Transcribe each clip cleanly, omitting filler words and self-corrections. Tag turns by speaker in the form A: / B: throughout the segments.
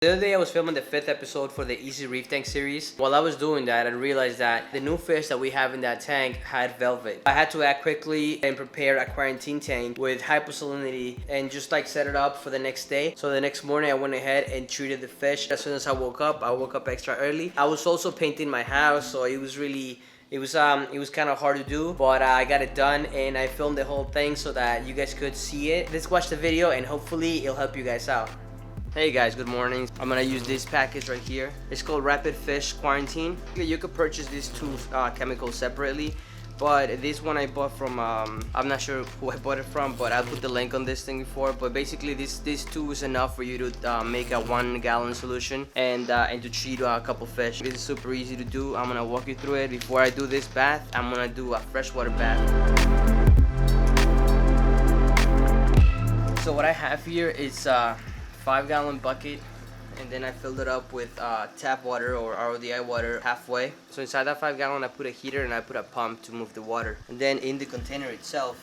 A: The other day I was filming the 5th episode for the Easy Reef Tank series. While I was doing that, I realized that the new fish that we have in that tank had velvet. I had to act quickly and prepare a quarantine tank with hyposalinity and just like set it up for the next day. So the next morning I went ahead and treated the fish. As soon as I woke up extra early. I was also painting my house, so it was kind of hard to do, but I got it done and I filmed the whole thing so that you guys could see it. Let's watch the video and hopefully it'll help you guys out. Hey guys, good morning. I'm gonna use this package right here. It's called Rapid Fish Quarantine. You could purchase these two chemicals separately, but this one I bought from, I'm not sure who I bought it from, but I'll put the link on this thing before. But basically these two is enough for you to make a 1 gallon solution and to treat a couple fish. This is super easy to do. I'm gonna walk you through it. Before I do this bath, I'm gonna do a freshwater bath. So what I have here is 5-gallon bucket, and then I filled it up with tap water or RODI water halfway. So inside that 5-gallon I put a heater and I put a pump to move the water. And then in the container itself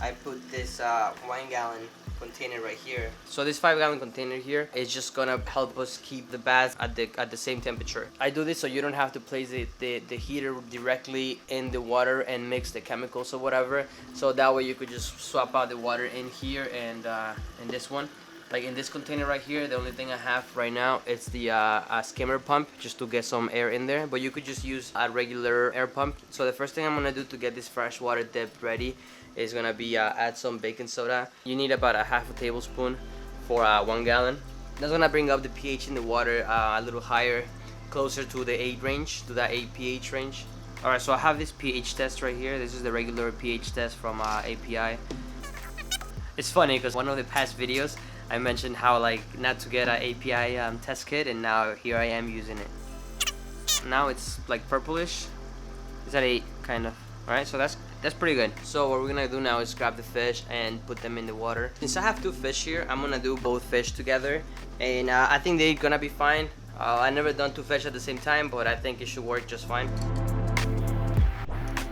A: I put this 1-gallon container right here. So this 5-gallon container here is just gonna help us keep the bath at the same temperature. I do this so you don't have to place the heater directly in the water and mix the chemicals or whatever. So that way you could just swap out the water in here and in this one. Like in this container right here, the only thing I have right now is the skimmer pump just to get some air in there, but you could just use a regular air pump. So the first thing I'm gonna do to get this freshwater dip ready is gonna be add some baking soda. You need about a half a tablespoon for 1 gallon. That's gonna bring up the pH in the water a little higher, closer to the 8 range, to that 8 pH range. Alright, so I have this pH test right here. This is the regular pH test from API. It's funny because one of the past videos I mentioned how like not to get an API test kit, and now here I am using it. Now it's like purplish. It's at 8 kind of. Alright, so that's pretty good. So what we're gonna do now is grab the fish and put them in the water. Since I have 2 fish here, I'm gonna do both fish together, and I think they're gonna be fine. I never done 2 fish at the same time, but I think it should work just fine.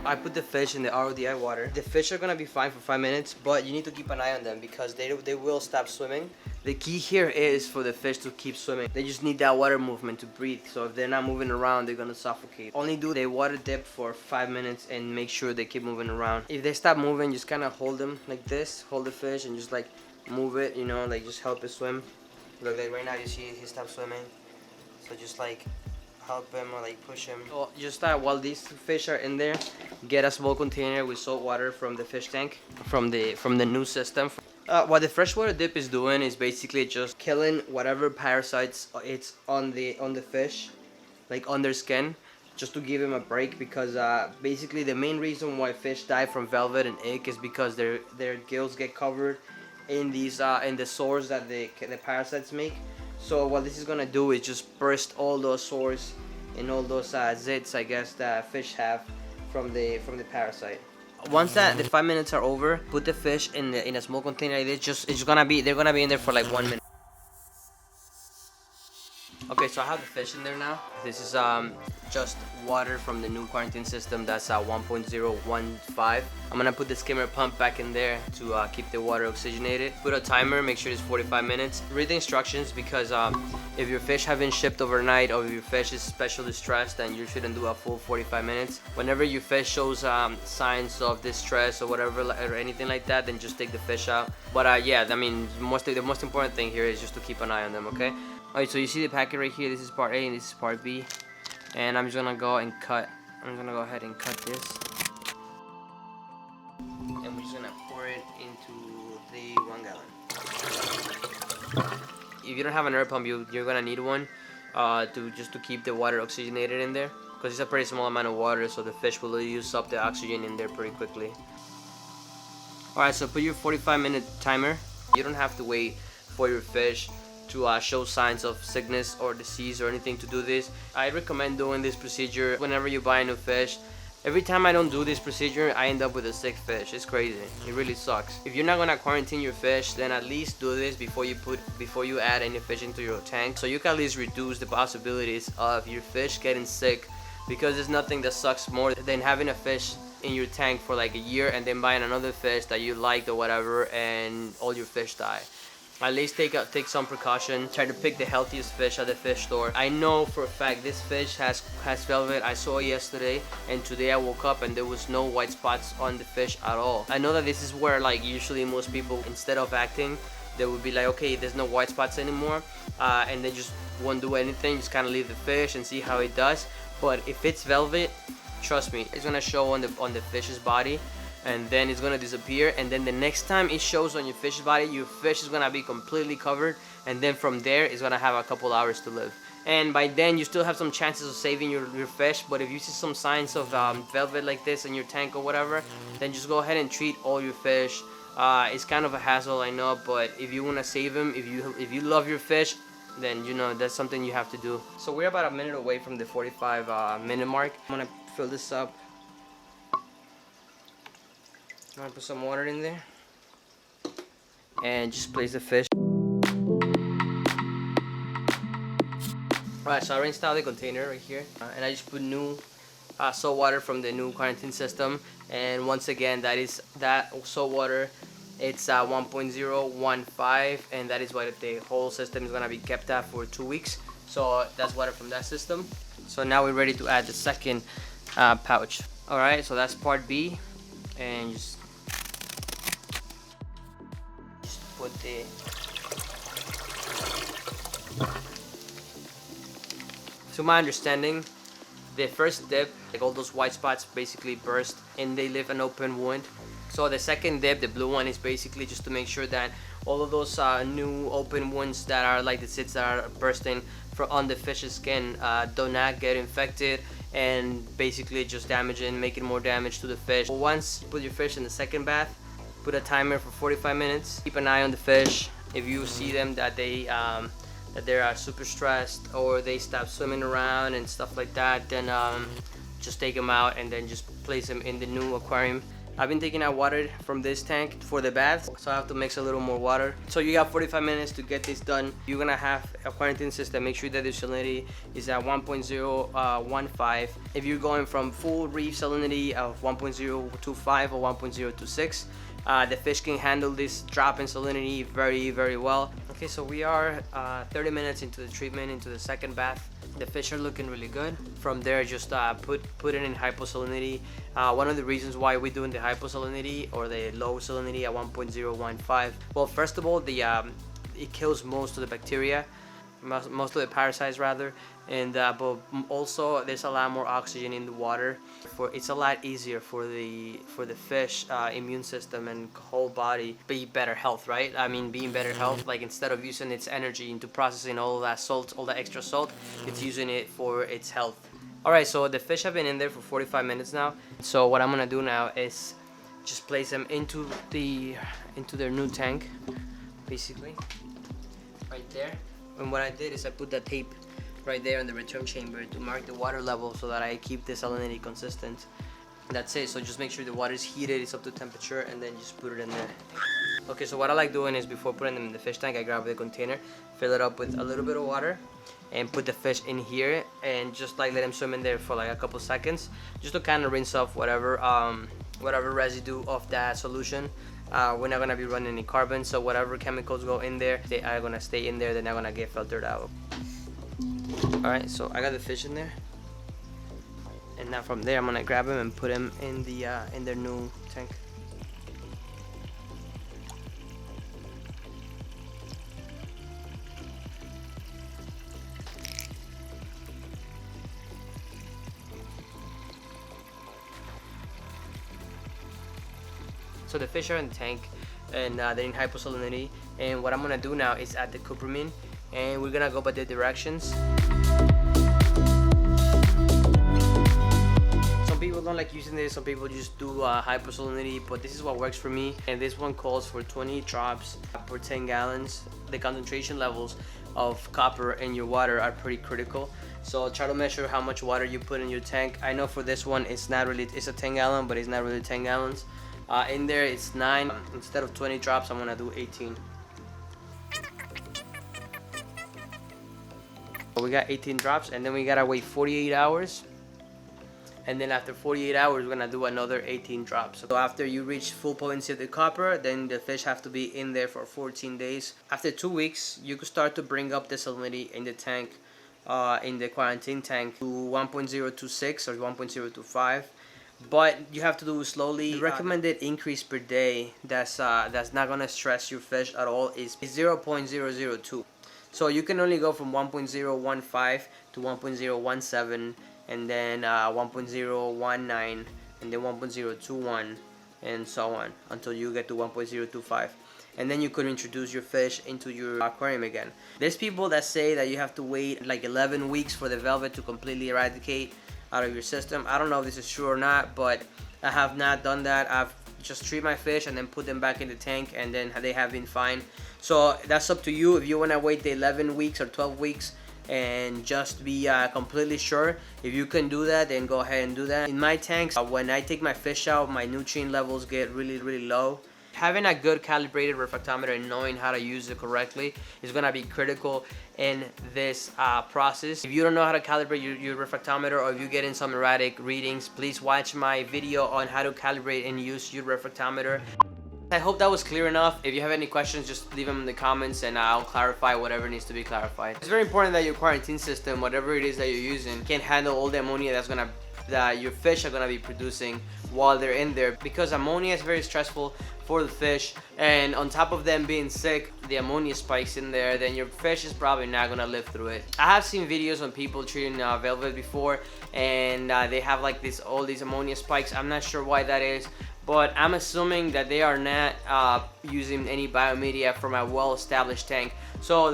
A: I put the fish in the RODI water. The fish are gonna be fine for 5 minutes, but you need to keep an eye on them because they will stop swimming. The key here is for the fish to keep swimming. They just need that water movement to breathe. So if they're not moving around, they're gonna suffocate. Only do the water dip for 5 minutes and make sure they keep moving around. If they stop moving, just kind of hold them like this. Hold the fish and just like move it, you know, like just help it swim. Look, like right now you see he stopped swimming. So just like help him or like push him. So just while these fish are in there, get a small container with salt water from the fish tank, from the new system. What the freshwater dip is doing is basically just killing whatever parasites it's on the fish, like on their skin, just to give them a break. Because basically the main reason why fish die from velvet and ick is because their gills get covered in these in the sores that the parasites make. So what this is gonna do is just burst all those sores and all those zits, I guess, that fish have from the parasite. Once that the 5 minutes are over, put the fish in a small container. They're gonna be in there for like 1 minute. Okay, so I have the fish in there now. This is just water from the new quarantine system. That's 1.015. I'm gonna put the skimmer pump back in there to keep the water oxygenated. Put a timer, make sure it's 45 minutes. Read the instructions because if your fish haven't shipped overnight or if your fish is especially stressed, then you shouldn't do a full 45 minutes. Whenever your fish shows signs of distress or whatever or anything like that, then just take the fish out. But yeah, I mean, the most important thing here is just to keep an eye on them, okay? Alright, so you see the packet right here. This is part A and this is part B. And I'm just gonna go ahead and cut this. And we're just gonna pour it into the 1 gallon. If you don't have an air pump, you're gonna need one to keep the water oxygenated in there, because it's a pretty small amount of water, so the fish will use up the oxygen in there pretty quickly. Alright, so put your 45-minute timer. You don't have to wait for your fish to show signs of sickness or disease or anything to do this. I recommend doing this procedure whenever you buy a new fish. Every time I don't do this procedure, I end up with a sick fish. It's crazy. It really sucks. If you're not gonna quarantine your fish, then at least do this before you add any fish into your tank, so you can at least reduce the possibilities of your fish getting sick. Because there's nothing that sucks more than having a fish in your tank for like a year and then buying another fish that you liked or whatever and all your fish die. At least take some precaution. Try to pick the healthiest fish at the fish store. I know for a fact this fish has velvet. I saw it yesterday, and today I woke up and there was no white spots on the fish at all. I know that this is where like usually most people, instead of acting, they would be like, okay, there's no white spots anymore, and they just won't do anything, just kind of leave the fish and see how it does. But if it's velvet, trust me, it's gonna show on the fish's body, and then it's gonna disappear, and then the next time it shows on your fish's body, your fish is gonna be completely covered, and then from there it's gonna have a couple hours to live. And by then you still have some chances of saving your fish, but if you see some signs of velvet like this in your tank or whatever, then just go ahead and treat all your fish. It's kind of a hassle, I know, but if you want to save them, if you love your fish, then you know that's something you have to do. So we're about a minute away from the 45 minute mark. I'm gonna fill this up. I'm gonna put some water in there and just place the fish. Alright, so I rinsed out the container right here, and I just put new salt water from the new quarantine system. And once again, that salt water, it's 1.015, and that is what the whole system is gonna be kept at for 2 weeks. So that's water from that system. So now we're ready to add the second pouch. Alright, so that's part B, and just put the to my understanding, the first dip, like all those white spots basically burst and they leave an open wound. So the second dip, the blue one, is basically just to make sure that all of those new open wounds that are like the zits that are bursting on the fish's skin do not get infected and basically just damaging, making more damage to the fish. Once you put your fish in the second bath, put a timer for 45 minutes. Keep an eye on the fish. If you see them that they are super stressed or they stop swimming around and stuff like that, then just take them out and then just place them in the new aquarium. I've been taking out water from this tank for the bath, so I have to mix a little more water. So you got 45 minutes to get this done. You're gonna have a quarantine system. Make sure that the salinity is at 1.015. If you're going from full reef salinity of 1.025 or 1.026, the fish can handle this drop in salinity very, very well. Okay, so we are 30 minutes into the treatment, into the second bath. The fish are looking really good. From there, just put it in hyposalinity. One of the reasons why we're doing the hyposalinity or the low salinity at 1.015. Well, first of all, it kills most of the bacteria, most of the parasites rather, and but also there's a lot more oxygen in the water. It's a lot easier for the fish immune system and whole body be better health, right? I mean, being better health, like instead of using its energy into processing all that salt, all that extra salt, it's using it for its health. Alright, so the fish have been in there for 45 minutes now. So what I'm gonna do now is just place them into their new tank, basically, right there. And what I did is I put that tape right there in the return chamber to mark the water level so that I keep the salinity consistent. And that's it. So just make sure the water is heated, it's up to temperature, and then just put it in there. Okay, so what I like doing is before putting them in the fish tank, I grab the container, fill it up with a little bit of water, and put the fish in here and just like let them swim in there for like a couple seconds, just to kind of rinse off whatever residue of that solution. We're not gonna be running any carbon, so whatever chemicals go in there, they are gonna stay in there. They're not gonna get filtered out. Alright, so I got the fish in there, and now from there I'm gonna grab them and put them in their new tank. So the fish are in the tank and they're in hyposalinity, and what I'm gonna do now is add the Cupramine, and we're gonna go by the directions. Some people don't like using this, some people just do hyposalinity, but this is what works for me. And this one calls for 20 drops per 10 gallons. The concentration levels of copper in your water are pretty critical, so try to measure how much water you put in your tank. I know for this one it's a 10 gallon, but it's not really 10 gallons. In there it's 9. Instead of 20 drops, I'm gonna do 18. So we got 18 drops, and then we gotta wait 48 hours, and then after 48 hours we're gonna do another 18 drops. So after you reach full potency of the copper, then the fish have to be in there for 14 days. After 2 weeks, you can start to bring up the salinity in the tank, in the quarantine tank, to 1.026 or 1.025. But you have to do it slowly. The recommended increase per day that's not gonna stress your fish at all is 0.002. So you can only go from 1.015 to 1.017, and then 1.019, and then 1.021, and so on until you get to 1.025. And then you could introduce your fish into your aquarium again. There's people that say that you have to wait like 11 weeks for the velvet to completely eradicate out of your system. I don't know if this is true or not, but I have not done that. I've just treat my fish and then put them back in the tank, and then they have been fine. So that's up to you. If you want to wait the 11 weeks or 12 weeks and just be completely sure, if you can do that, then go ahead and do that. In my tanks, when I take my fish out, my nutrient levels get really low. Having a good calibrated refractometer and knowing how to use it correctly is going to be critical in this process. If you don't know how to calibrate your refractometer, or if you're getting some erratic readings, please watch my video on how to calibrate and use your refractometer. I hope that was clear enough. If you have any questions, just leave them in the comments and I'll clarify whatever needs to be clarified. It's very important that your quarantine system, whatever it is that you're using, can handle all the ammonia that your fish are gonna be producing while they're in there, because ammonia is very stressful for the fish, and on top of them being sick, the ammonia spikes in there, then your fish is probably not gonna live through it. I have seen videos on people treating velvet before, and they have like all these ammonia spikes. I'm not sure why that is, but I'm assuming that they are not using any biomedia from a well-established tank. So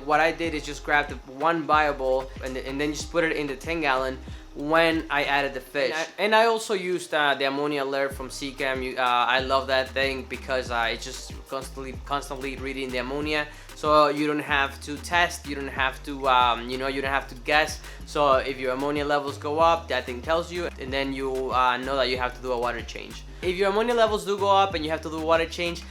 A: what I did is just grab the one bio bowl and then just put it in the 10-gallon when I added the fish. And I also used the ammonia alert from seachem. I love that thing because it's just constantly reading the ammonia, so you don't have to test, you don't have to you don't have to guess. So if your ammonia levels go up, that thing tells you, and then you know that you have to do a water change. If your ammonia levels do go up and you have to do a water change,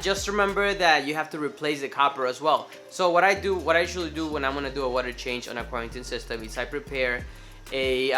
A: just remember that you have to replace the copper as well. So what I usually do when I'm gonna do a water change on a quarantine system is I prepare a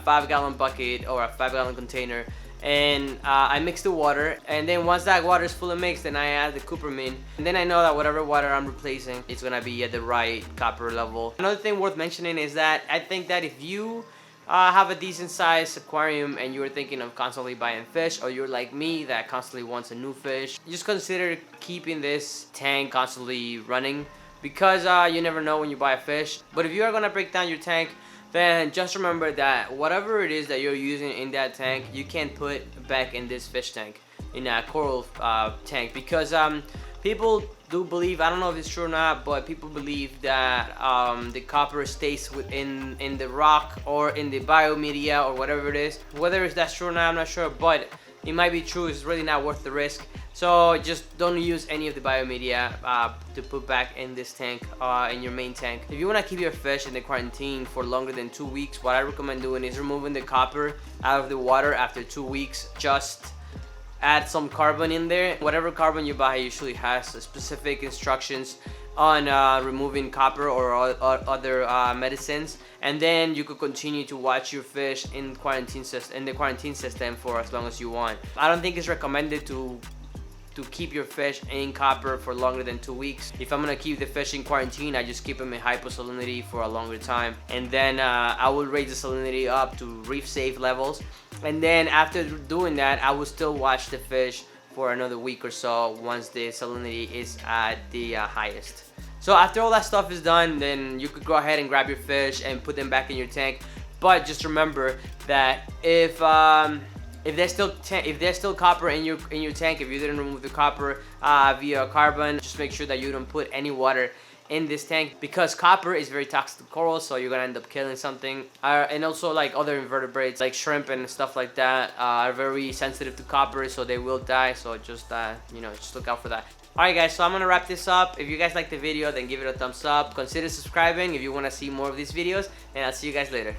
A: 5-gallon bucket or a 5-gallon container, and I mix the water, and then once that water is fully mixed, then I add the Cupramine, and then I know that whatever water I'm replacing, it's gonna be at the right copper level. Another thing worth mentioning is that I think that if you have a decent sized aquarium and you're thinking of constantly buying fish, or you're like me that constantly wants a new fish, just consider keeping this tank constantly running, because you never know when you buy a fish. But if you are gonna break down your tank, then just remember that whatever it is that you're using in that tank, you can't put back in this fish tank, in a coral tank, because people do believe, I don't know if it's true or not, but people believe that the copper stays within the rock or in the biomedia or whatever it is. Whether that's true or not, I'm not sure, but it might be true. It's really not worth the risk. So just don't use any of the biomedia to put back in this tank, in your main tank. If you want to keep your fish in the quarantine for longer than 2 weeks, what I recommend doing is removing the copper out of the water after 2 weeks. Just add some carbon in there. Whatever carbon you buy usually has specific instructions on removing copper or other medicines, and then you could continue to watch your fish in the quarantine system for as long as you want. I don't think it's recommended to keep your fish in copper for longer than 2 weeks. If I'm gonna keep the fish in quarantine, I just keep them in hyposalinity for a longer time, and then I will raise the salinity up to reef safe levels, and then after doing that, I will still watch the fish for another week or so once the salinity is at the highest. So after all that stuff is done, then you could go ahead and grab your fish and put them back in your tank. But just remember that if there's still copper in your tank, if you didn't remove the copper via carbon, just make sure that you don't put any water in this tank, because copper is very toxic to coral, so you're gonna end up killing something. And also, like other invertebrates like shrimp and stuff like that are very sensitive to copper, so they will die. So just just look out for that. Alright guys, so I'm gonna wrap this up. If you guys like the video, then give it a thumbs up. Consider subscribing if you want to see more of these videos, and I'll see you guys later.